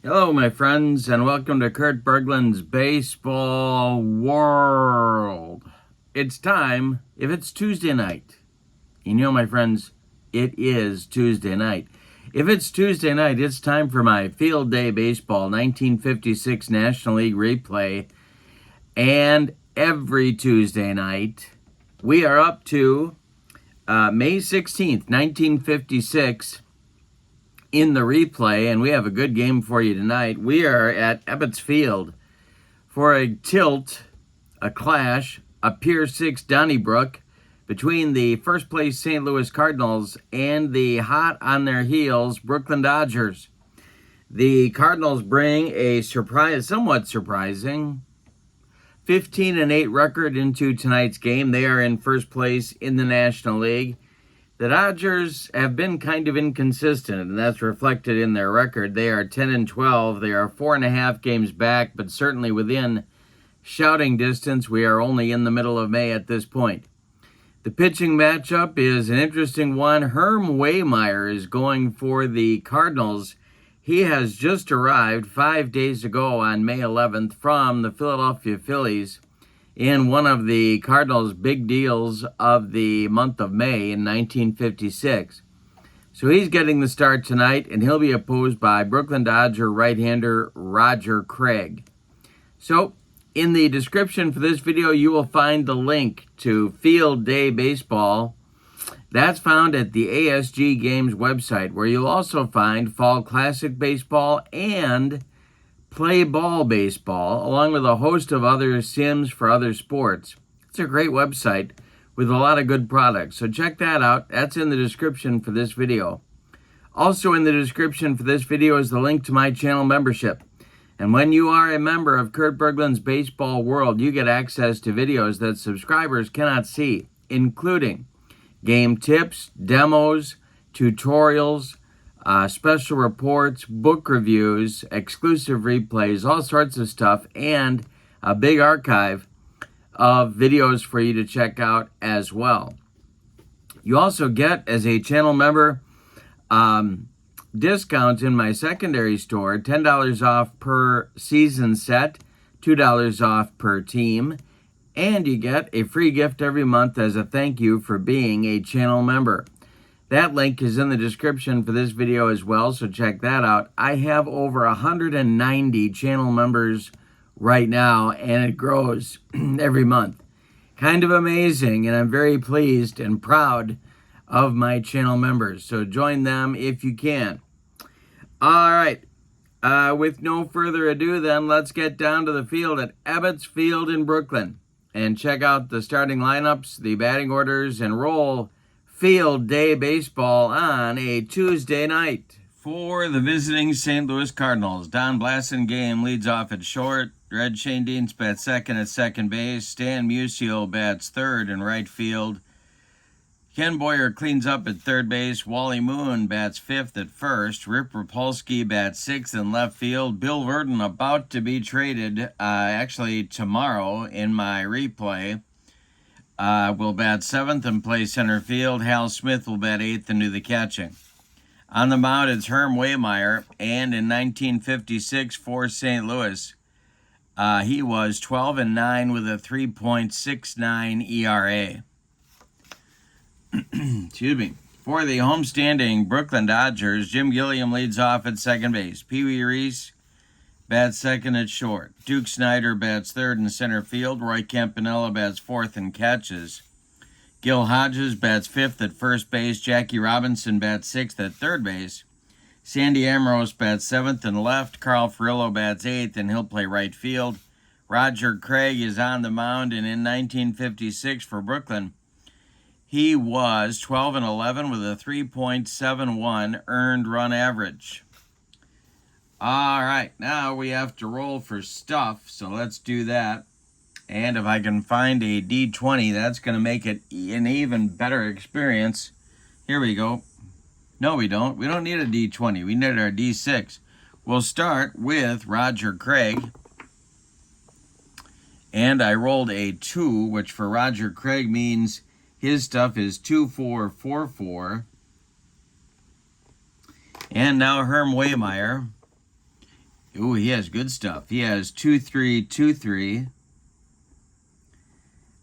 Hello, my friends, and welcome to Kurt Berglund's Baseball World. It's time, if it's Tuesday night. You know, my friends, it is Tuesday night. If it's Tuesday night, it's time for my Field Day Baseball 1956 National League replay. And every Tuesday night, we are up to May 16th, 1956. In the replay, and we have a good game for you tonight. We are at Ebbets Field for a tilt, a clash, a Pier 6 Donnybrook between the first place St. Louis Cardinals and the hot on their heels Brooklyn Dodgers. The Cardinals bring a somewhat surprising 15-8 record into tonight's game. They are in first place in the National League. The Dodgers have been kind of inconsistent, and that's reflected in their record. They are 10-12. They are 4.5 games back, but certainly within shouting distance. We are only in the middle of May at this point. The pitching matchup is an interesting one. Herm Wehmeier is going for the Cardinals. He has just arrived 5 days ago on May 11th from the Philadelphia Phillies in one of the Cardinals' big deals of the month of May in 1956. So he's getting the start tonight, and he'll be opposed by Brooklyn Dodger right-hander Roger Craig. So in the description for this video, you will find the link to Field Day Baseball. That's found at the ASG Games website, where you'll also find Fall Classic Baseball and Play Ball Baseball, along with a host of other sims for other sports. It's a great website with a lot of good products, so check that out. That's in the description for this video. Also in the description for this video is the link to my channel membership. And when you are a member of Kurt Berglund's Baseball World, you get access to videos that subscribers cannot see, including game tips, demos, tutorials, special reports, book reviews, exclusive replays, all sorts of stuff, and a big archive of videos for you to check out as well. You also get, as a channel member, discounts in my secondary store, $10 off per season set, $2 off per team, and you get a free gift every month as a thank you for being a channel member. That link is in the description for this video as well, so check that out. I have over 190 channel members right now, and it grows every month. Kind of amazing, and I'm very pleased and proud of my channel members. So join them if you can. All right. With no further ado, then, let's get down to the field at Ebbets Field in Brooklyn and check out the starting lineups, the batting orders, and roll Field Day Baseball on a Tuesday night. For the visiting St. Louis Cardinals, Don Blasingame leads off at short. Red Schoendienst bats second at second base. Stan Musial bats third in right field. Ken Boyer cleans up at third base. Wally Moon bats fifth at first. Rip Rapolsky bats sixth in left field. Bill Verdon about to be traded, actually tomorrow in my replay. Will bat seventh and play center field. Hal Smith will bat eighth and do the catching. On the mound, it's Herm Wehmeier, and in 1956 for St. Louis, he was 12-9 with a 3.69 ERA. Excuse me. For the homestanding Brooklyn Dodgers, Jim Gilliam leads off at second base. Pee Wee Reese bats second at short. Duke Snyder bats third in center field. Roy Campanella bats fourth and catches. Gil Hodges bats fifth at first base. Jackie Robinson bats sixth at third base. Sandy Ambrose bats seventh and left. Carl Furillo bats eighth, and he'll play right field. Roger Craig is on the mound, and in 1956 for Brooklyn, he was 12-11 with a 3.71 earned run average. All right, now we have to roll for stuff, so let's do that. And if I can find a D20, that's going to make it an even better experience. Here we go. No, we don't. We don't need a D20. We need our D6. We'll start with Roger Craig. And I rolled a 2, which for Roger Craig means his stuff is 2444. And now Herm Wehmeier Ooh, he has good stuff. He has 2-3-2-3.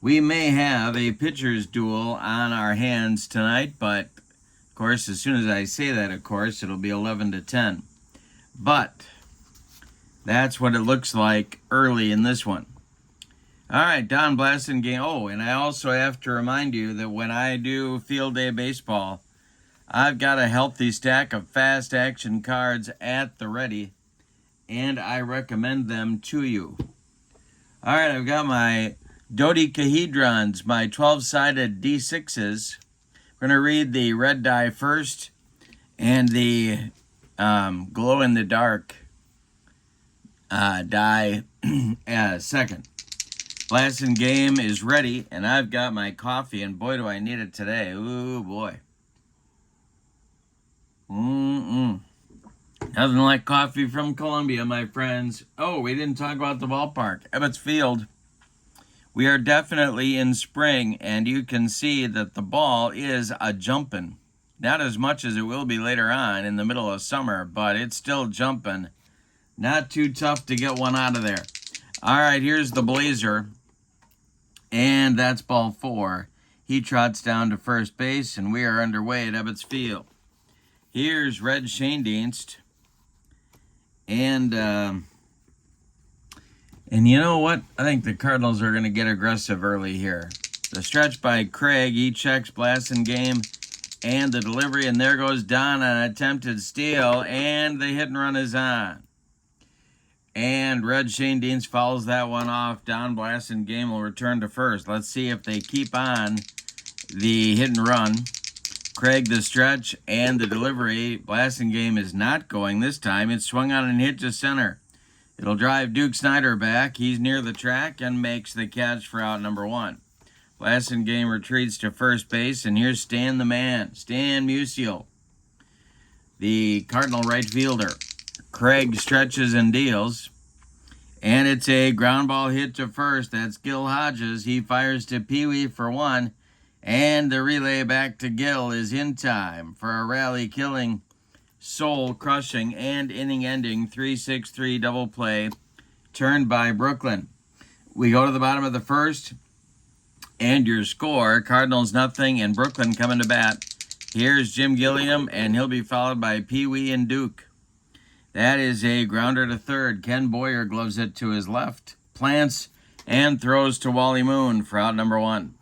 We may have a pitcher's duel on our hands tonight, but of course, as soon as I say that, of course, it'll be 11-10. But that's what it looks like early in this one. All right, Don Blasting game. Oh, and I also have to remind you that when I do field day baseball, I've got a healthy stack of fast action cards at the ready, and I recommend them to you. All right, I've got my dodecahedrons, my 12-sided D6s. We're going to read the red die first and the glow-in-the-dark die second. Blasting game is ready, and I've got my coffee, and boy, do I need it today. Ooh, boy. Nothing like coffee from Columbia, my friends. Oh, we didn't talk about the ballpark. Ebbets Field. We are definitely in spring, and you can see that the ball is a-jumping. Not as much as it will be later on in the middle of summer, but it's still jumping. Not too tough to get one out of there. All right, here's the Blazer, and that's ball 4. He trots down to first base, and we are underway at Ebbets Field. Here's Red Schoendienst, and you know what? I think the Cardinals are going to get aggressive early here. The stretch by Craig, he checks Blasting game, and the delivery, and there goes Don on an attempted steal, and the hit and run is on. And Red Schoendienst fouls that one off. Don Blasting game will return to first. Let's see if they keep on the hit and run. Craig the stretch and the delivery. Blasting game is not going this time. It's swung on and hit to center. It'll drive Duke Snider back. He's near the track and makes the catch for out number 1. Blasting game retreats to first base, and here's Stan the Man, Stan Musial, the Cardinal right fielder. Craig stretches and deals, and it's a ground ball hit to first. That's Gil Hodges. He fires to Pee Wee for 1, and the relay back to Gil is in time for a rally-killing, soul-crushing, and inning-ending 3-6-3 double play turned by Brooklyn. We go to the bottom of the first, and your score, Cardinals nothing, and Brooklyn coming to bat. Here's Jim Gilliam, and he'll be followed by Pee Wee and Duke. That is a grounder to third. Ken Boyer gloves it to his left, plants, and throws to Wally Moon for out number 1.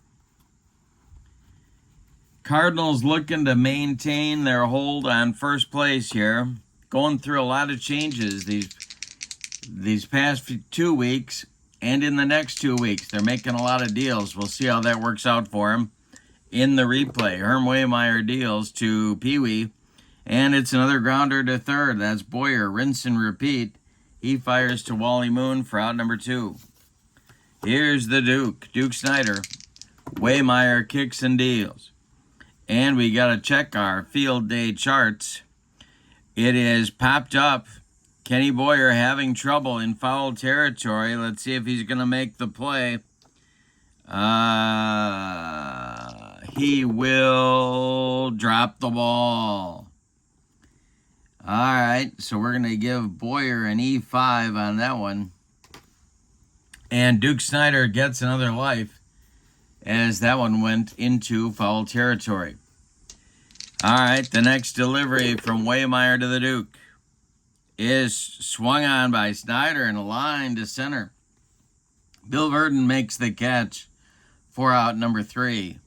Cardinals looking to maintain their hold on first place here. Going through a lot of changes these past 2 weeks, and in the next 2 weeks. They're making a lot of deals. We'll see how that works out for him in the replay. Herm Wehmeier deals to Pee Wee. And it's another grounder to third. That's Boyer. Rinse and repeat. He fires to Wally Moon for out number 2. Here's the Duke. Duke Snider. Wehmeier kicks and deals. And we got to check our field day charts. It is popped up. Kenny Boyer having trouble in foul territory. Let's see if he's going to make the play. He will drop the ball. All right, so we're going to give Boyer an E5 on that one. And Duke Snider gets another life as that one went into foul territory. All right, the next delivery from Wehmeier to the Duke is swung on by Snider and a line to center. Bill Verdon makes the catch for out number 3.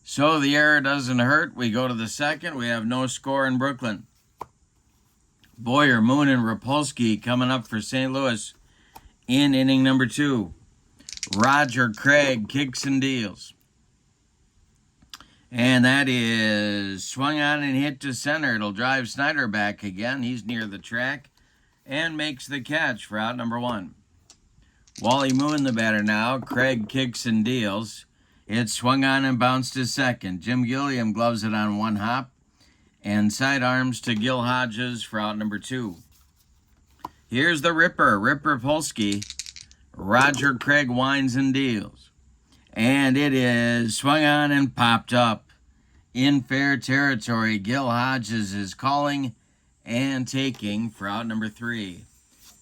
So the error doesn't hurt. We go to the second. We have no score in Brooklyn. Boyer, Moon, and Rapolsky coming up for St. Louis in inning number 2. Roger Craig kicks and deals. And that is swung on and hit to center. It'll drive Snider back again. He's near the track and makes the catch for out number 1. Wally Moon the batter now. Craig kicks and deals. It's swung on and bounced to second. Jim Gilliam gloves it on 1 hop. And sidearms to Gil Hodges for out number 2. Here's the Ripper, Ripper Polsky. Roger Craig winds and deals. And it is swung on and popped up in fair territory. Gil Hodges is calling and taking for out number 3.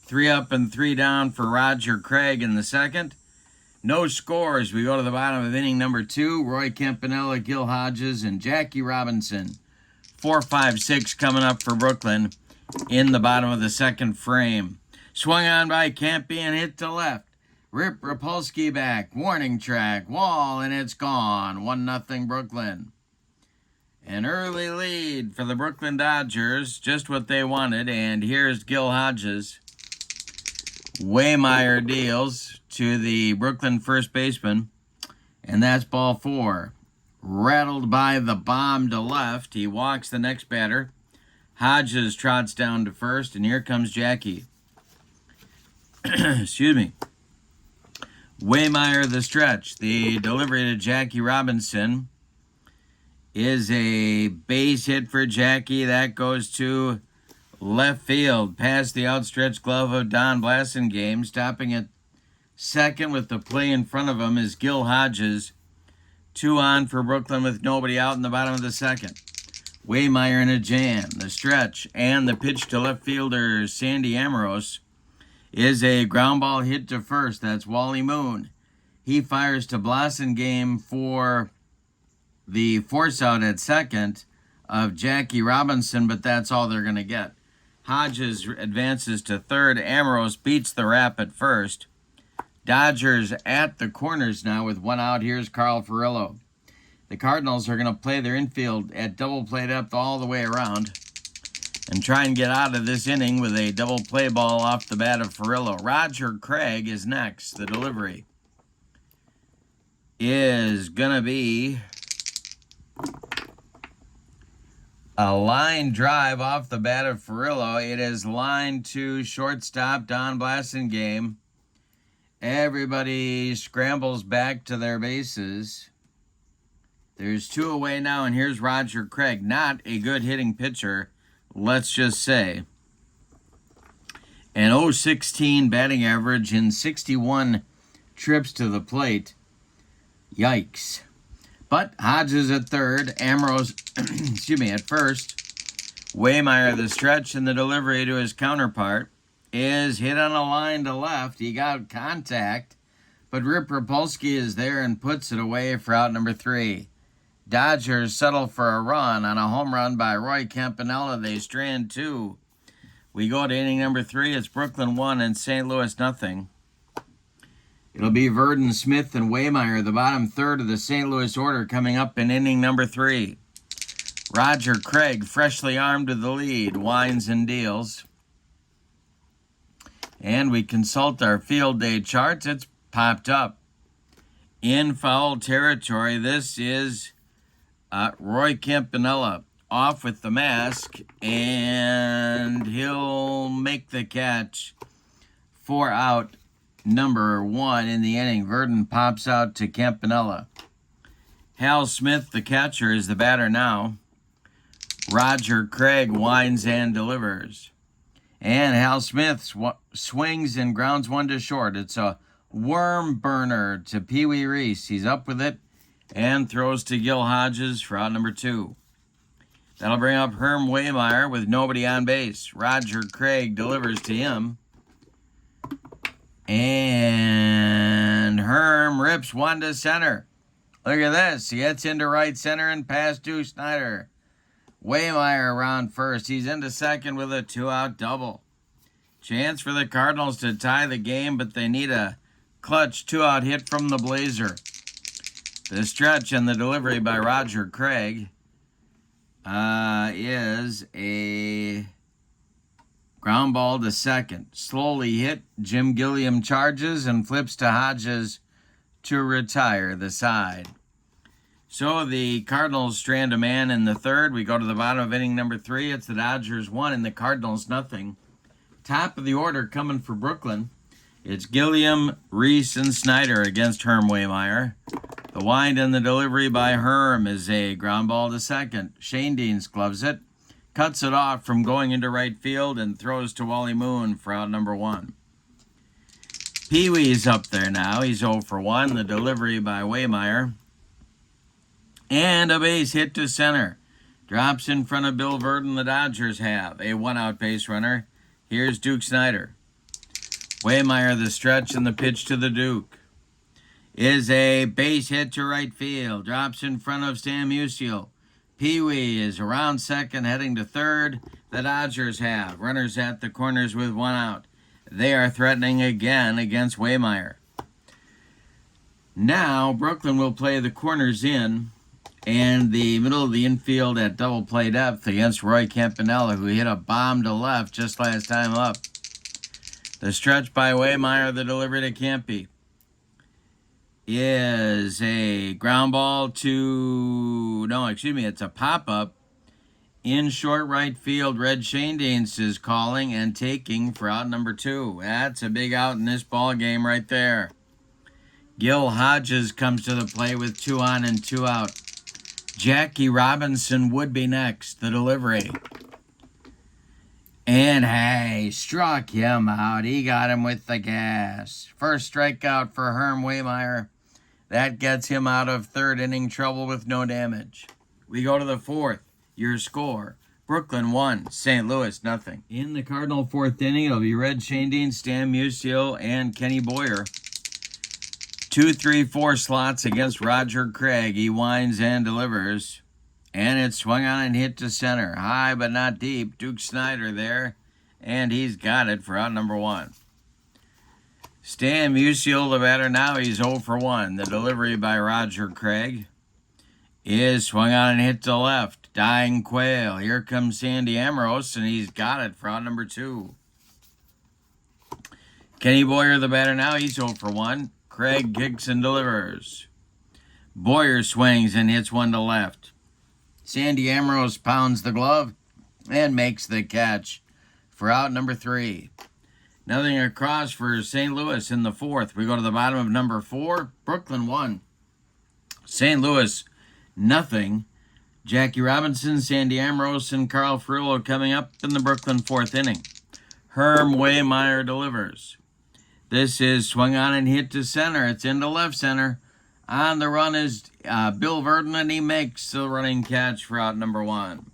3 up and 3 down for Roger Craig in the second. No scores. We go to the bottom of inning number 2. Roy Campanella, Gil Hodges, and Jackie Robinson. 4, 5, 6 coming up for Brooklyn in the bottom of the second frame. Swung on by Campy and hit to left. Rip Rapolsky back. Warning track. Wall, and it's gone. 1-0 Brooklyn. An early lead for the Brooklyn Dodgers. Just what they wanted. And here's Gil Hodges. Wehmeier deals to the Brooklyn first baseman. And that's ball 4. Rattled by the bomb to left. He walks the next batter. Hodges trots down to first, and here comes Jackie. Excuse me. Wehmeier the stretch. The delivery to Jackie Robinson is a base hit for Jackie. That goes to left field, past the outstretched glove of Don Blasingame. Stopping at second with the play in front of him is Gil Hodges. 2 on for Brooklyn with nobody out in the bottom of the second. Wehmeier in a jam. The stretch and the pitch to left fielder Sandy Amoros is a ground ball hit to first. That's Wally Moon. He fires to Blasingame for the force out at second of Jackie Robinson, but that's all they're going to get. Hodges advances to third. Amoros beats the rap at first. Dodgers at the corners now with 1 out. Here's Carl Furillo. The Cardinals are going to play their infield at double play depth all the way around and try and get out of this inning with a double play ball off the bat of Furillo. Roger Craig is next. The delivery is going to be a line drive off the bat of Furillo. It is line to shortstop Don Blasingame. Everybody scrambles back to their bases. There's 2 away now, and here's Roger Craig. Not a good hitting pitcher, let's just say. An .016 batting average in 61 trips to the plate. Yikes. But Hodges at third, Amoros, at first. Wehmeier the stretch, and the delivery to his counterpart is hit on a line to left. He got contact, but Rip Rapolsky is there and puts it away for out number 3. Dodgers settle for a run on a home run by Roy Campanella. They strand 2. We go to inning number 3. It's Brooklyn 1 and St. Louis nothing. It'll be Verdon, Smith, and Wehmeier, the bottom third of the St. Louis order, coming up in inning number 3. Roger Craig, freshly armed to the lead, winds and deals. And we consult our field day charts. It's popped up. In foul territory, this is Roy Campanella off with the mask, and he'll make the catch for out number 1 in the inning. Verdon pops out to Campanella. Hal Smith, the catcher, is the batter now. Roger Craig winds and delivers. And Hal Smith swings and grounds 1 to short. It's a worm burner to Pee Wee Reese. He's up with it and throws to Gil Hodges for out number 2. That'll bring up Herm Wehmeier with nobody on base. Roger Craig delivers to him. And Herm rips 1 to center. Look at this. He gets into right center and past Duke Snyder. Wehmeier around first. He's into second with a 2-out double. Chance for the Cardinals to tie the game, but they need a clutch 2-out hit from the Blazer. The stretch and the delivery by Roger Craig is a ground ball to second. Slowly hit. Jim Gilliam charges and flips to Hodges to retire the side. So the Cardinals strand a man in the third. We go to the bottom of inning number 3. It's the Dodgers 1 and the Cardinals nothing. Top of the order coming for Brooklyn. It's Gilliam, Reese, and Snyder against Herm Wehmeier. The wind and the delivery by Herm is a ground ball to second. Shane Deans gloves it, cuts it off from going into right field, and throws to Wally Moon for out number 1. Pee Wee's up there now. He's 0 for 1. The delivery by Wehmeier. And a base hit to center. Drops in front of Bill Verdon. The Dodgers have a 1-out base runner. Here's Duke Snyder. Wehmeier, the stretch, and the pitch to the Duke is a base hit to right field. Drops in front of Stan Musial. Pee-wee is around second, heading to third. The Dodgers have runners at the corners with one out. They are threatening again against Wehmeier. Now, Brooklyn will play the corners in and the middle of the infield at double play depth against Roy Campanella, who hit a bomb to left just last time up. The stretch by Wehmeier, the delivery to Campy, is a ground ball to, it's a pop-up in short right field. Red Shanedanes is calling and taking for out number 2. That's a big out in this ball game right there. Gil Hodges comes to the plate with 2 on and 2 out. Jackie Robinson would be next, the delivery. And hey, struck him out. He got him with the gas. First strikeout for Herm Wehmeier. That gets him out of third inning trouble with no damage. We go to the fourth. Your score: Brooklyn 1, St. Louis nothing. In the Cardinal fourth inning, it'll be Red Shanedanes, Stan Musial, and Kenny Boyer. 2, 3, 4 slots against Roger Craig. He winds and delivers. And it's swung on and hit to center. High but not deep. Duke Snyder there. And he's got it for out number 1. Stan Musial, the batter now, he's 0 for 1. The delivery by Roger Craig is swung on and hit to left. Dying Quail. Here comes Sandy Ambrose, and he's got it for out number 2. Kenny Boyer, the batter now, he's 0 for 1. Craig kicks and delivers. Boyer swings and hits one to left. Sandy Ambrose pounds the glove and makes the catch for out number 3. Nothing across for St. Louis in the fourth. We go to the bottom of number 4. Brooklyn 1, St. Louis nothing. Jackie Robinson, Sandy Ambrose, and Carl Furillo coming up in the Brooklyn fourth inning. Herm Wehmeier delivers. This is swung on and hit to center. It's into left center. On the run is Bill Verdon, and he makes the running catch for out number 1.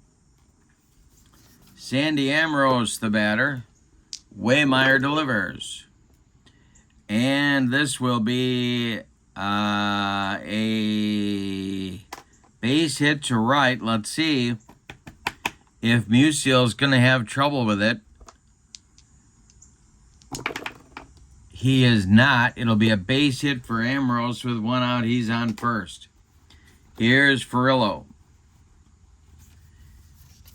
Sandy Ambrose, the batter. Wehmeier delivers. And this will be a base hit to right. Let's see if Musial's going to have trouble with it. He is not. It'll be a base hit for Ambrose with one out. He's on first. Here's Furillo.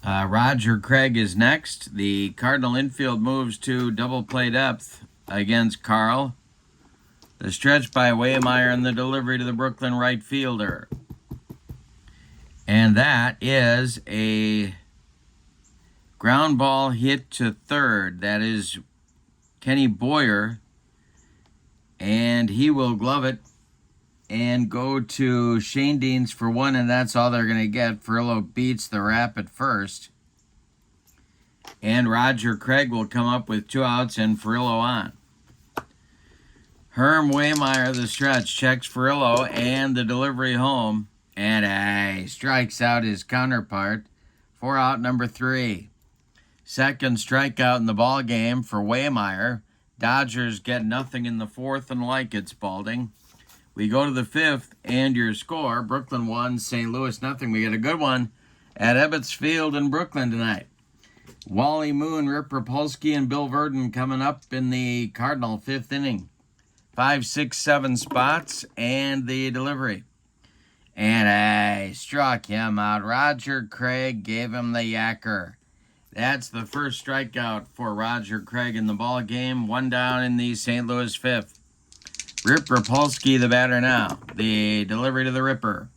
Roger Craig is next. The Cardinal infield moves to double play depth against Carl. The stretch by Wehmeier and the delivery to the Brooklyn right fielder. And that is a ground ball hit to third. That is Kenny Boyer. And he will glove it and go to Shanedanes for 1, and that's all they're going to get. Furillo beats the rap at first. And Roger Craig will come up with 2 outs and Furillo on. Herm Wehmeier, the stretch, checks Furillo and the delivery home. And he strikes out his counterpart for out number 3. Second strikeout in the ball game for Wehmeier. Dodgers get nothing in the fourth and like it, Spalding. We go to the fifth, and your score: Brooklyn 1, St. Louis nothing. We get a good one at Ebbets Field in Brooklyn tonight. Wally Moon, Rip Rapolsky, and Bill Verdon coming up in the Cardinal fifth inning. 5, 6, 7 spots, and the delivery. And struck him out. Roger Craig gave him the yacker. That's the first strikeout for Roger Craig in the ball game. 1 down in the St. Louis fifth. Rip Rapolsky, the batter now. The delivery to the Ripper.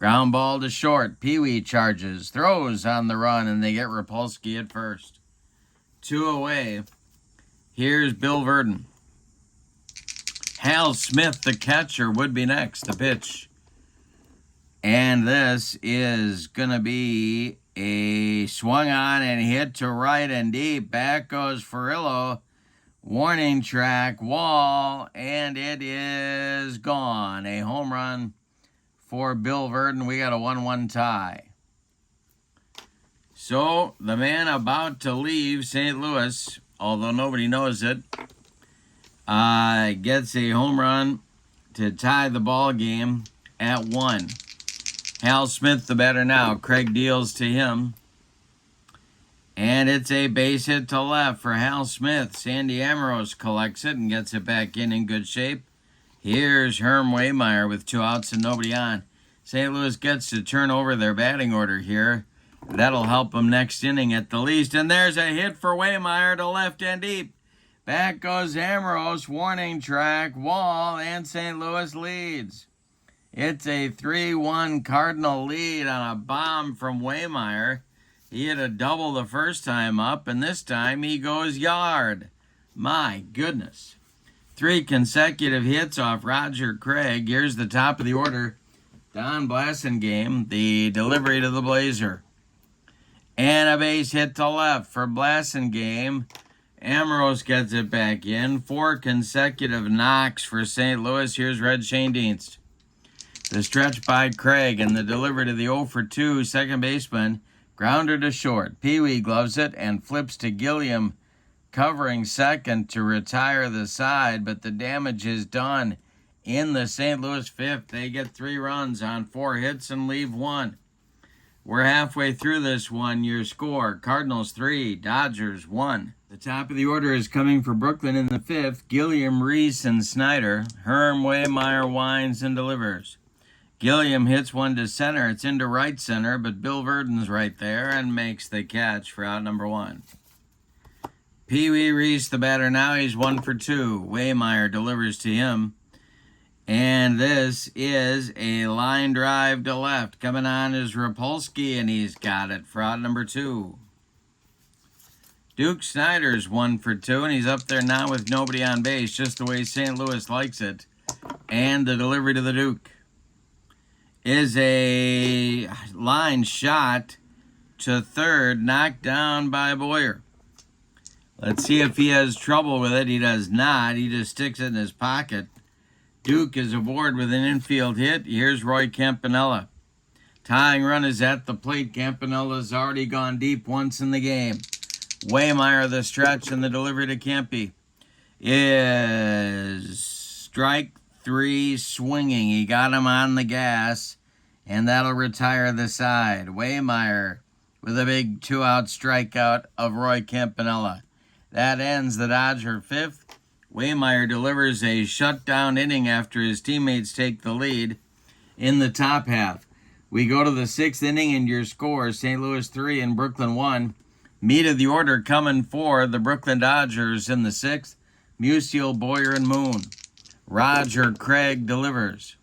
Ground ball to short. Pee-wee charges. Throws on the run, and they get Rapolsky at first. 2 away. Here's Bill Verdon. Hal Smith, the catcher, would be next. The pitch. And this is going to be a swung on and hit to right and deep. Back goes Furillo. Warning track, wall, and it is gone. A home run for Bill Verdon. We got a 1-1 tie. So the man about to leave St. Louis, although nobody knows it, gets a home run to tie the ball game at 1. Hal Smith, the batter now. Craig deals to him. And it's a base hit to left for Hal Smith. Sandy Ambrose collects it and gets it back in good shape. Here's Herm Wehmeier with 2 outs and nobody on. St. Louis gets to turn over their batting order here. That'll help them next inning at the least. And there's a hit for Wehmeier to left and deep. Back goes Ambrose, warning track, wall, and St. Louis leads. It's a 3-1 Cardinal lead on a bomb from Wehmeier. He hit a double the first time up, and this time he goes yard. My goodness. 3 consecutive hits off Roger Craig. Here's the top of the order. Don Blasingame, the delivery to the Blazer. And a base hit to left for Blasingame. Ambrose gets it back in. 4 consecutive knocks for St. Louis. Here's Red Schoendienst. The stretch by Craig and the delivery to the 0-for-2 second baseman. Grounder to short. Pee Wee gloves it and flips to Gilliam, covering second to retire the side, but the damage is done in the St. Louis 5th. They get 3 runs on 4 hits and leave 1. We're halfway through this one. Your score, Cardinals 3, Dodgers 1. The top of the order is coming for Brooklyn in the 5th. Gilliam, Reese, and Snyder. Herm Wehmeier winds and delivers. Gilliam hits one to center. It's into right center, but Bill Verdon's right there and makes the catch for out number 1. Pee Wee Reese, the batter now, he's 1-for-2. Wehmeier delivers to him. And this is a line drive to left. Coming on is Rapolsky, and he's got it for out number 2. Duke Snyder's 1-for-2, and he's up there now with nobody on base, just the way St. Louis likes it. And the delivery to the Duke is a line shot to third, knocked down by Boyer. Let's see if he has trouble with it. He does not. He just sticks it in his pocket. Duke is aboard with an infield hit. Here's Roy Campanella. Tying run is at the plate. Campanella's already gone deep once in the game. Wehmeier, the stretch, and the delivery to Campy is strike 3 swinging. He got him on the gas, and that'll retire the side. Wehmeier with a big 2-out strikeout of Roy Campanella. That ends the Dodger 5th. Wehmeier delivers a shutdown inning after his teammates take the lead in the top half. We go to the 6th inning, and your score, St. Louis 3 and Brooklyn 1. Meat of the order coming for the Brooklyn Dodgers in the 6th. Musial, Boyer, and Moon. Roger Craig delivers.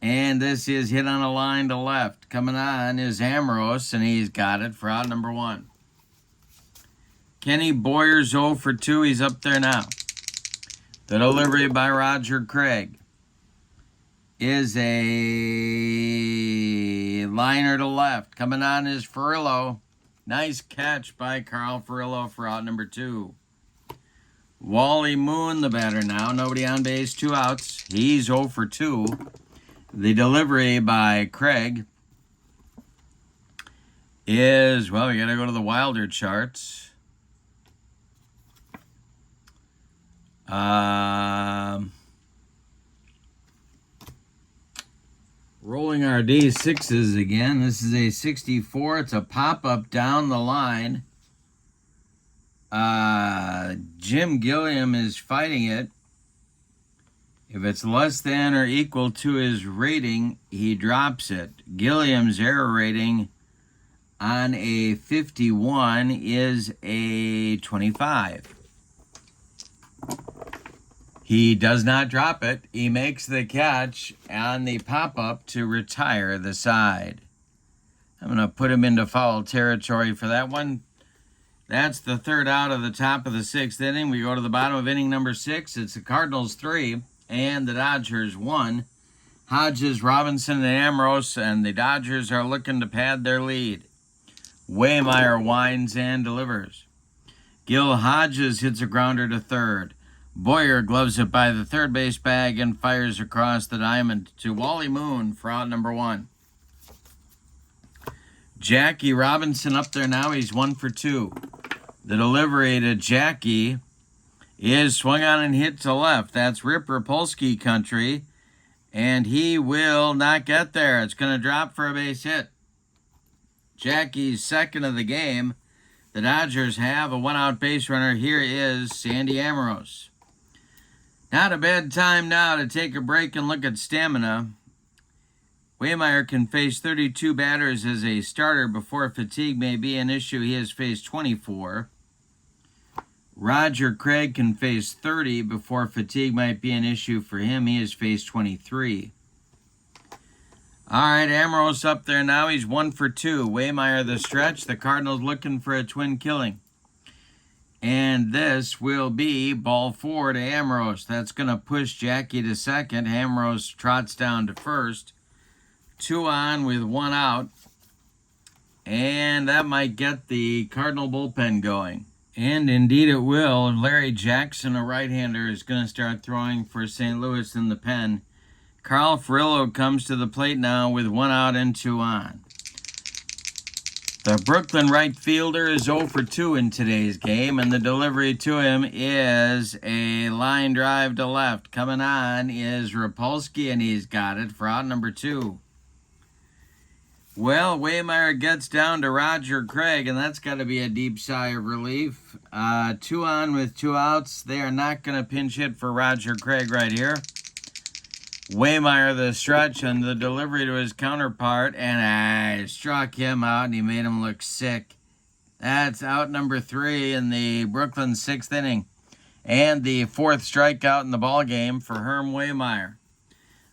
And this is hit on a line to left. Coming on is Ambrose, and he's got it for out number 1. Kenny Boyer's 0-for-2. He's up there now. The delivery by Roger Craig is a liner to left. Coming on is Furillo. Nice catch by Carl Furillo for out number 2. Wally Moon, the batter now. Nobody on base, 2 outs. He's 0-for-2. The delivery by Craig is, well, we got to go to the Wilder charts. Rolling our D6s again. This is a 64. It's a pop-up down the line. Jim Gilliam is fighting it. If it's less than or equal to his rating, he drops it. Gilliam's error rating on a 51 is a 25. He does not drop it. He makes the catch on the pop-up to retire the side. I'm going to put him into foul territory for that one. That's the 3rd out of the top of the 6th inning. We go to the bottom of inning number 6. It's the Cardinals 3 and the Dodgers 1. Hodges, Robinson, and Ambrose, and the Dodgers are looking to pad their lead. Wehmeier winds and delivers. Gil Hodges hits a grounder to third. Boyer gloves it by the third base bag and fires across the diamond to Wally Moon for out number 1. Jackie Robinson up there now. He's 1-for-2. The delivery to Jackie is swung on and hit to left. That's Rip Rapolsky country, and he will not get there. It's going to drop for a base hit. Jackie's second of the game. The Dodgers have a one-out base runner. Here is Sandy Amorose. Not a bad time now to take a break and look at stamina. Wehmeier can face 32 batters as a starter before fatigue may be an issue. He has faced 24. Roger Craig can face 30 before fatigue might be an issue for him. He has faced 23. All right, Amorose up there now. He's 1 for 2. Wehmeier the stretch. The Cardinals looking for a twin killing. And this will be ball 4 to Amorose. That's going to push Jackie to second. Amorose trots down to first. 2 on with 1 out. And that might get the Cardinal bullpen going. And indeed it will. Larry Jackson, a right-hander, is going to start throwing for St. Louis in the pen. Carl Furillo comes to the plate now with 1 out and 2 on. The Brooklyn right fielder is 0 for 2 in today's game, and the delivery to him is a line drive to left. Coming on is Rapolsky, and he's got it for out number 2. Well, Wehmeier gets down to Roger Craig, and that's got to be a deep sigh of relief. 2 on with 2 outs. They are not going to pinch hit for Roger Craig right here. Wehmeier the stretch and the delivery to his counterpart, and I struck him out, and he made him look sick. That's out number 3 in the Brooklyn 6th inning, and the 4th strikeout in the ball game for Herm Wehmeier.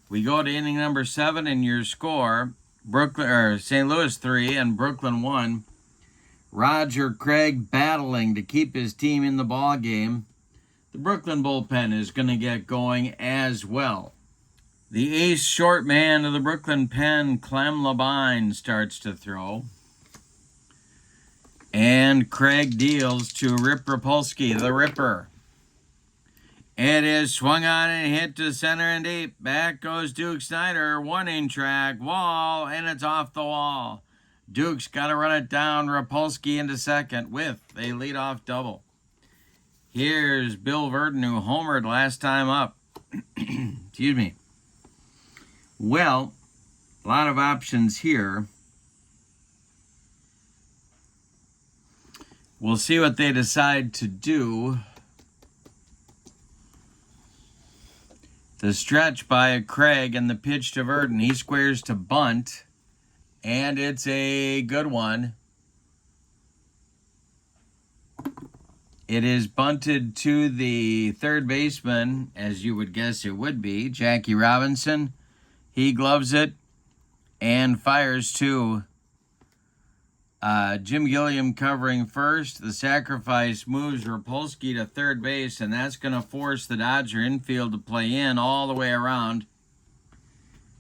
We go to inning number 7, and your score: St. Louis 3 and Brooklyn 1. Roger Craig battling to keep his team in the ball game. The Brooklyn bullpen is going to get going as well. The ace short man of the Brooklyn pen, Clem Labine, starts to throw. And Craig deals to Rip Rapolsky, the Ripper. It is swung on and hit to center and deep. Back goes Duke Snider, warning track, wall, and it's off the wall. Duke's got to run it down. Rapolsky into second with a leadoff double. Here's Bill Verdon, who homered last time up. Excuse me. Well, a lot of options here. We'll see what they decide to do. The stretch by Craig and the pitch to Verdon. He squares to bunt, and it's a good one. It is bunted to the third baseman, as you would guess it would be, Jackie Robinson. He gloves it and fires to Jim Gilliam covering first. The sacrifice moves Rapolsky to third base, and that's going to force the Dodger infield to play in all the way around.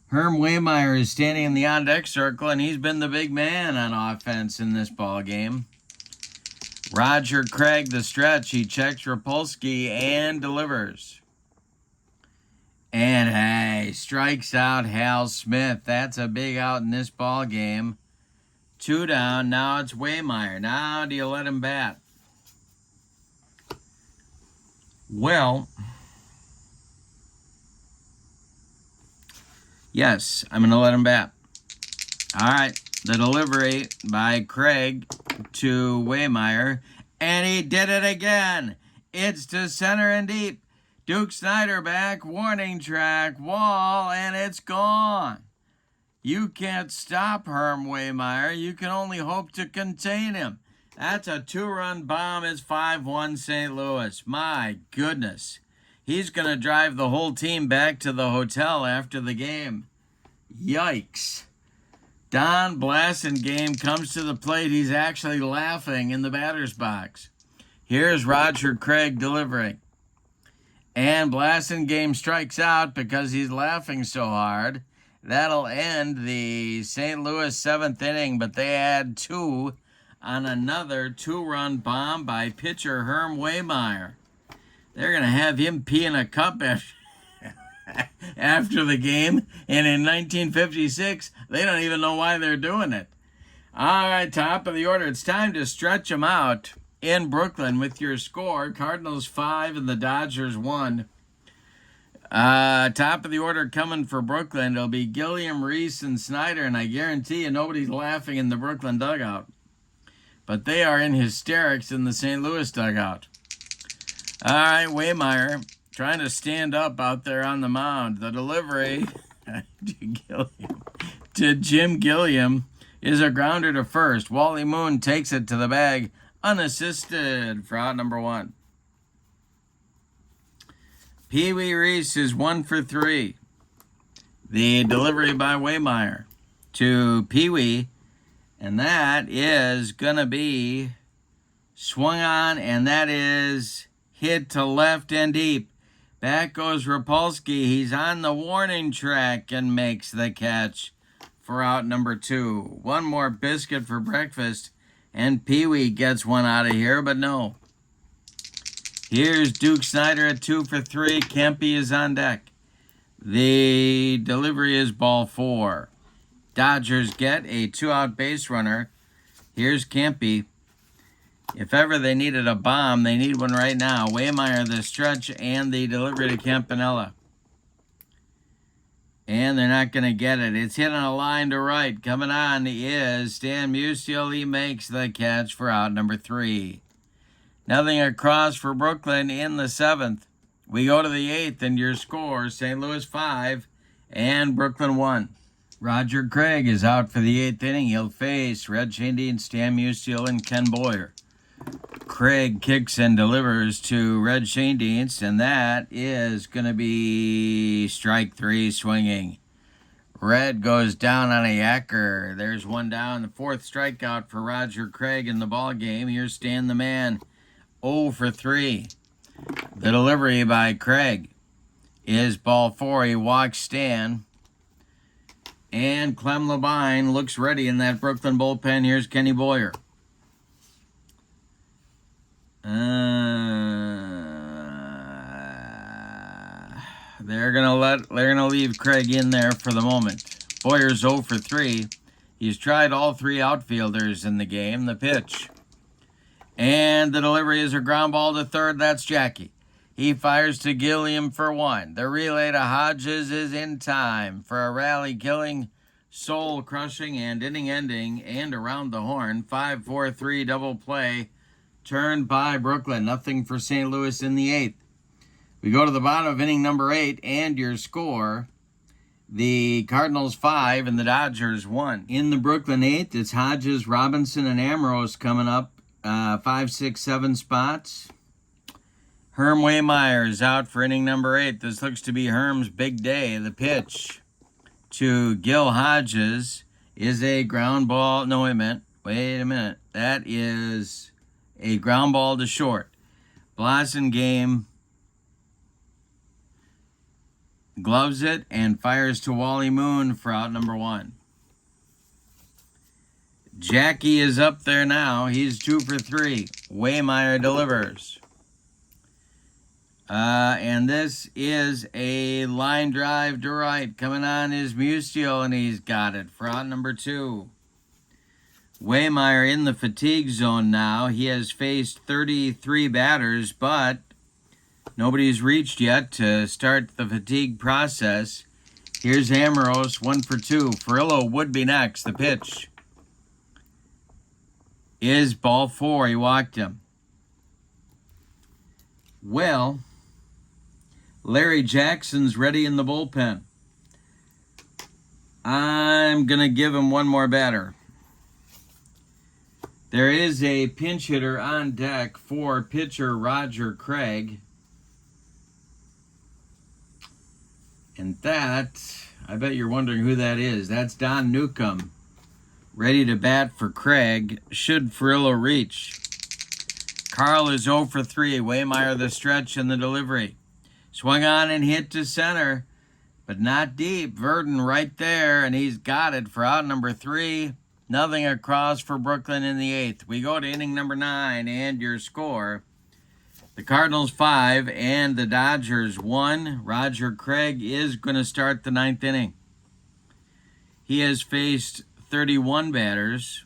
Herm Wehmeier is standing in the on-deck circle, and he's been the big man on offense in this ball game. Roger Craig, the stretch. He checks Rapolsky and delivers. And hey, strikes out Hal Smith. That's a big out in this ball game. 2 down. Now it's Wehmeier. Now do you let him bat? Well, yes, I'm going to let him bat. All right, the delivery by Craig to Wehmeier, and he did it again. It's to center and deep. Duke Snider back, warning track, wall, and it's gone. You can't stop Herm Wehmeier. You can only hope to contain him. That's a 2-run bomb. It's 5-1 St. Louis. My goodness. He's going to drive the whole team back to the hotel after the game. Yikes. Don Blasingame comes to the plate. He's actually laughing in the batter's box. Here's Roger Craig delivering. And Blasingame strikes out because he's laughing so hard. That'll end the St. Louis 7th inning, but they add 2 on another 2-run bomb by pitcher Herm Wehmeier. They're going to have him pee in a cup after the game, and in 1956, they don't even know why they're doing it. All right, top of the order. It's time to stretch them out. in Brooklyn with your score. Cardinals 5 and the Dodgers 1. Top of the order coming for Brooklyn. It'll be Gilliam, Reese, and Snyder, and I guarantee you nobody's laughing in the Brooklyn dugout. But they are in hysterics in the St. Louis dugout. All right, Wehmeier trying to stand up out there on the mound. The delivery to Jim Gilliam is a grounder to first. Wally Moon takes it to the bag unassisted for out number 1. Pee Wee Reese is 1 for 3. The delivery by Wehmeier to Pee Wee, and that is going to be swung on, and that is hit to left and deep. Back goes Rapolsky. He's on the warning track and makes the catch for out number 2. One more biscuit for breakfast, and Pee Wee gets one out of here, but no. Here's Duke Snyder at 2 for 3. Kempe is on deck. The delivery is ball 4. Dodgers get a 2-out base runner. Here's Kempe. If ever they needed a bomb, they need one right now. Wehmeier, the stretch, and the delivery to Campanella. And they're not going to get it. It's hit on a line to right. Coming on is Stan Musial. He makes the catch for out number 3. Nothing across for Brooklyn in the 7th. We go to the 8th, and your score, St. Louis 5 and Brooklyn 1. Roger Craig is out for the 8th inning. He'll face Red Shandy, Stan Musial, and Ken Boyer. Craig kicks and delivers to Red Shandians, and that is going to be strike 3 swinging. Red goes down on a yacker. There's one down. The 4th strikeout for Roger Craig in the ball game. Here's Stan the Man, 0 for 3. The delivery by Craig is ball 4. He walks Stan. And Clem Labine looks ready in that Brooklyn bullpen. Here's Kenny Boyer. They're gonna leave Craig in there for the moment. Boyer's 0 for 3. He's tried all 3 outfielders in the game. The pitch. And the delivery is a ground ball to third. That's Jackie. He fires to Gilliam for 1. The relay to Hodges is in time for a rally-killing, soul-crushing, and inning-ending, and around the horn. 5-4-3 double play turned by Brooklyn. Nothing for St. Louis in the 8th. We go to the bottom of inning number 8, and your score, the Cardinals 5 and the Dodgers 1. In the Brooklyn 8th, it's Hodges, Robinson, and Ambrose coming up. 5, 6, 7 spots. Herm Wehmeier is out for inning number 8. This looks to be Herm's big day. The pitch to Gil Hodges is a ground ball. No, wait a minute. That is a ground ball to short. Blassingame gloves it and fires to Wally Moon for out number 1. Jackie is up there now. He's 2 for 3. Wehmeier delivers. And this is a line drive to right. Coming on is Musial, and he's got it for out number 2. Wehmeier in the fatigue zone now. He has faced 33 batters, but nobody's reached yet to start the fatigue process. Here's Ambrose, 1 for 2. Furillo would be next. The pitch is ball 4. He walked him. Well, Larry Jackson's ready in the bullpen. I'm going to give him one more batter. There is a pinch hitter on deck for pitcher Roger Craig. And that, I bet you're wondering who that is. That's Don Newcomb, ready to bat for Craig, should Furillo reach. Carl is 0 for 3. Wehmeier the stretch and the delivery. Swung on and hit to center, but not deep. Verdon right there, and he's got it for out number 3. Nothing across for Brooklyn in the 8th. We go to inning number 9, and your score, the Cardinals 5 and the Dodgers 1. Roger Craig is going to start the 9th inning. He has faced 31 batters.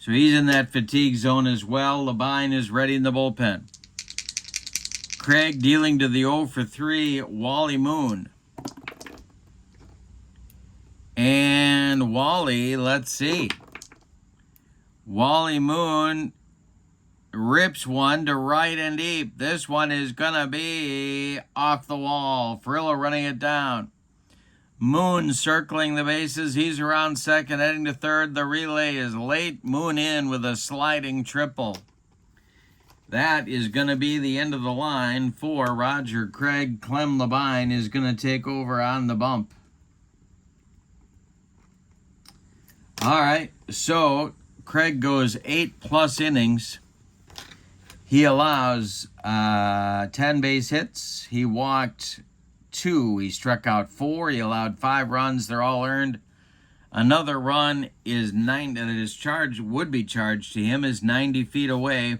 So he's in that fatigue zone as well. Labine is ready in the bullpen. Craig dealing to the 0 for 3, Wally Moon. And Wally, let's see. Wally Moon rips one to right and deep. This one is going to be off the wall. Frillo running it down. Moon circling the bases. He's around second, heading to third. The relay is late. Moon in with a sliding triple. That is going to be the end of the line for Roger Craig. Clem Labine is going to take over on the bump. All right, so Craig goes 8+ innings. He allows 10 base hits. He walked 2. He struck out 4. He allowed 5 runs. They're all earned. Another run is 9 that is charged, would be charged to him, is 90 feet away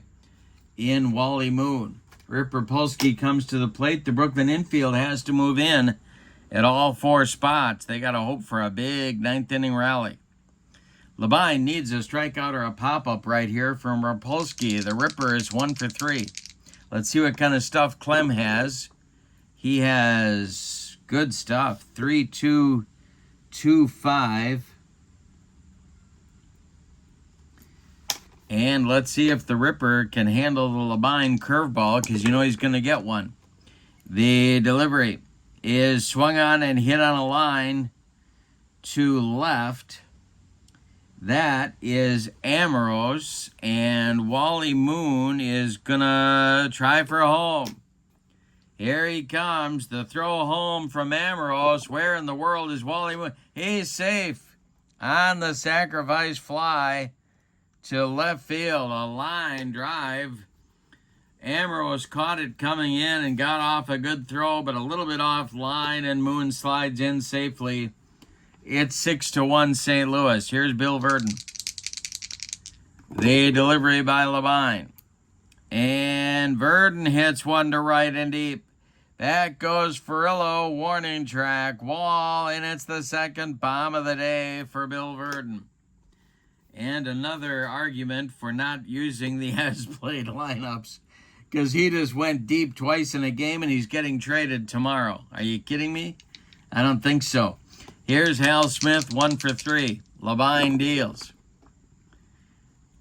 in Wally Moon. Rip Rapolsky comes to the plate. The Brooklyn infield has to move in at all 4 spots. They got to hope for a big 9th inning rally. Labine needs a strikeout or a pop-up right here from Rapolsky. The Ripper is 1 for 3. Let's see what kind of stuff Clem has. He has good stuff. 3-2-2-5. And let's see if the Ripper can handle the Labine curveball, because you know he's going to get one. The delivery is swung on and hit on a line to left. That is Amoros, and Wally Moon is going to try for a home. Here he comes, the throw home from Amoros. Where in the world is Wally Moon? He's safe on the sacrifice fly to left field, a line drive. Amoros caught it coming in and got off a good throw, but a little bit off line, and Moon slides in safely. It's 6-1 St. Louis. Here's Bill Verdon. The delivery by Labine. And Verdon hits one to right and deep. That goes Furillo, warning track, wall, and it's the second bomb of the day for Bill Verdon. And another argument for not using the as-played lineups, because he just went deep twice in a game and he's getting traded tomorrow. Are you kidding me? I don't think so. Here's Hal Smith, 1 for 3. Labine deals.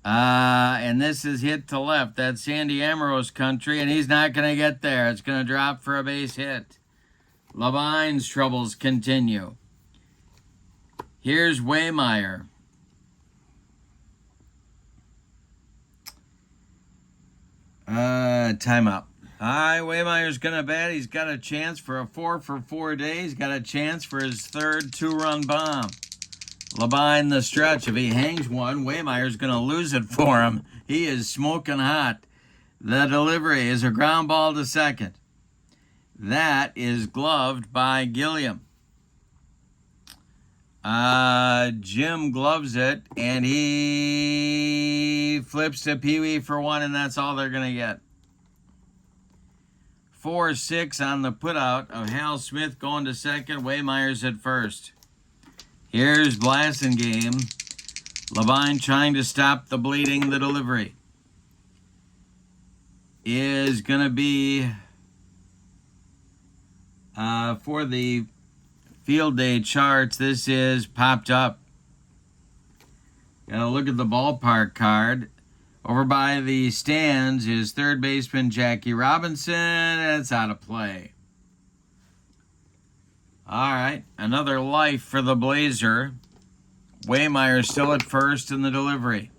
And this is hit to left. That's Sandy Amoros country, and he's not going to get there. It's going to drop for a base hit. Labine's troubles continue. Here's Wehmeier. Timeout. All right, Wehmeier's going to bat. He's got a chance for a 4 for 4 days. He's got a chance for his third 2-run bomb. Labine the stretch. If he hangs one, Wehmeier's going to lose it for him. He is smoking hot. The delivery is a ground ball to second. That is gloved by Gilliam. Jim gloves it, and he flips to Pee Wee for 1, and that's all they're going to get. 4-6 on the putout of Hal Smith going to second. Wehmeier's at first. Here's Blasingame. Labine trying to stop the bleeding. The delivery is going to be for the field day charts. This is popped up. Gotta look at the ballpark card. Over by the stands is third baseman Jackie Robinson. It's out of play. All right, another life for the Blazer. Wehmeier still at first in the delivery.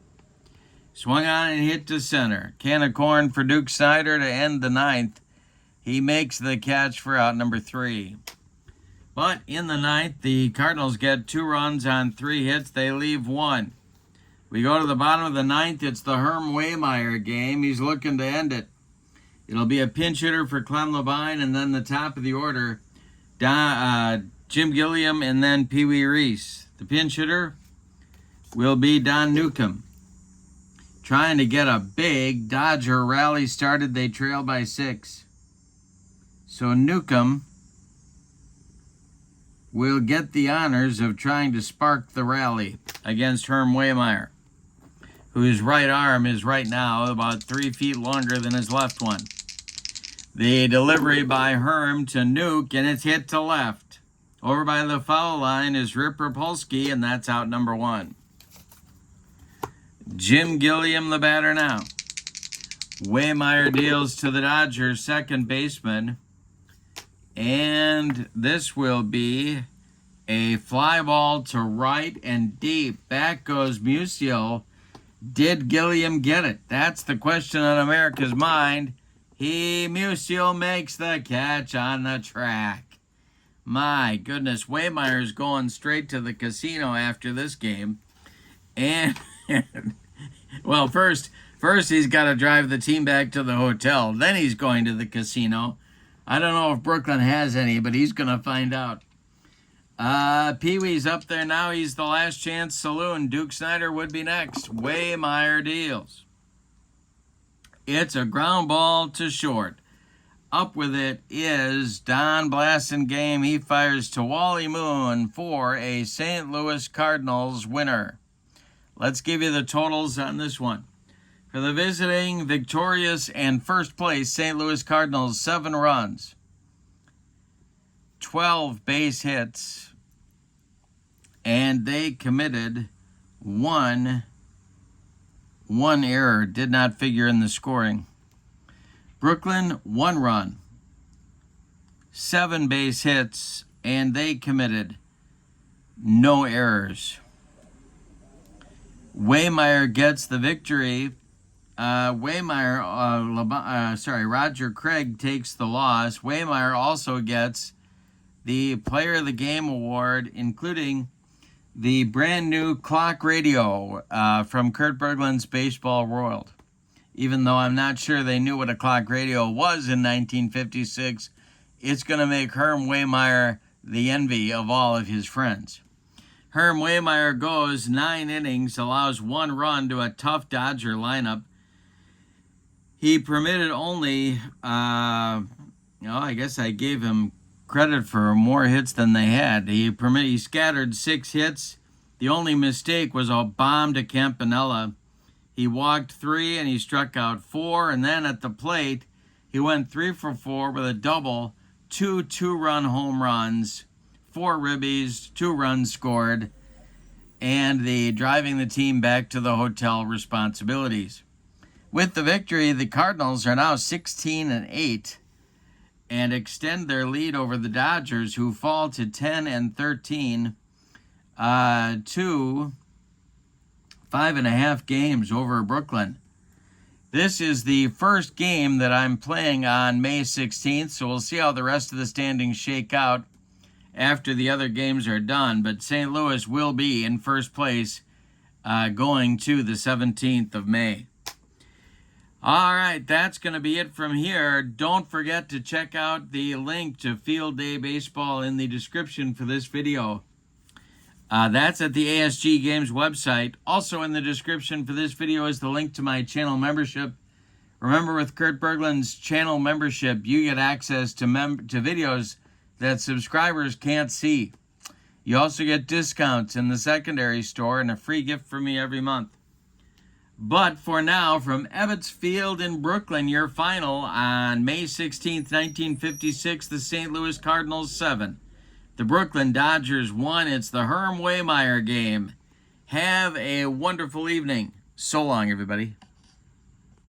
Swung on and hit to center. Can of corn for Duke Snyder to end the 9th. He makes the catch for out number 3. But in the 9th, the Cardinals get 2 runs on 3 hits. They leave 1. We go to the bottom of the 9th. It's the Herm Wehmeier game. He's looking to end it. It'll be a pinch hitter for Clem Labine, and then the top of the order, Jim Gilliam, and then Pee Wee Reese. The pinch hitter will be Don Newcomb. Trying to get a big Dodger rally started. They trail by 6. So Newcomb will get the honors of trying to spark the rally against Herm Wehmeier. whose right arm is right now about 3 feet longer than his left one. The delivery by Herm to Nuke, and it's hit to left. Over by the foul line is Rip Rapolsky, and that's out number 1. Jim Gilliam, the batter now. Wehmeier deals to the Dodgers second baseman. And this will be a fly ball to right and deep. Back goes Musial. Did Gilliam get it? That's the question on America's mind. Musial makes the catch on the track. My goodness, Wehmeier's going straight to the casino after this game. And, well, first he's got to drive the team back to the hotel. Then he's going to the casino. I don't know if Brooklyn has any, but he's going to find out. Pee-wee's up there now. He's the last chance saloon. Duke Snyder would be next. Wehmeier deals. It's a ground ball to short. Up with it is Don Blasingame. He fires to Wally Moon for a St. Louis Cardinals winner. Let's give you the totals on this one. For the visiting, victorious, and first place St. Louis Cardinals, 7 runs, 12 base hits, and they committed one error, did not figure in the scoring. Brooklyn, 1 run, 7 base hits, and they committed no errors. Wehmeier gets the victory. Roger Craig takes the loss. Wehmeier also gets the Player of the Game award, including the brand new clock radio from Kurt Berglund's Baseball World. Even though I'm not sure they knew what a clock radio was in 1956, it's going to make Herm Wehmeier the envy of all of his friends. Herm Wehmeier goes 9 innings, allows 1 run to a tough Dodger lineup. He permitted only, I guess I gave him credit for more hits than they had. He scattered 6 hits. The only mistake was a bomb to Campanella. He walked 3 and he struck out 4. And then at the plate, he went 3 for 4 with a double, 2 2-run home runs, 4 ribbies, 2 runs scored, and driving the team back to the hotel responsibilities. With the victory, the Cardinals are now 16-8 and extend their lead over the Dodgers, who fall to 10-13 to 5.5 games over Brooklyn. This is the first game that I'm playing on May 16th, so we'll see how the rest of the standings shake out after the other games are done. But St. Louis will be in first place going to the 17th of May. All right, that's going to be it from here. Don't forget to check out the link to Field Day Baseball in the description for this video. That's at the ASG Games website. Also in the description for this video is the link to my channel membership. Remember, with Kurt Berglund's channel membership, you get access to videos that subscribers can't see. You also get discounts in the secondary store and a free gift from me every month. But for now, from Ebbets Field in Brooklyn, your final on May 16th, 1956, the St. Louis Cardinals 7. The Brooklyn Dodgers 1. It's the Herm Wehmeier game. Have a wonderful evening. So long, everybody.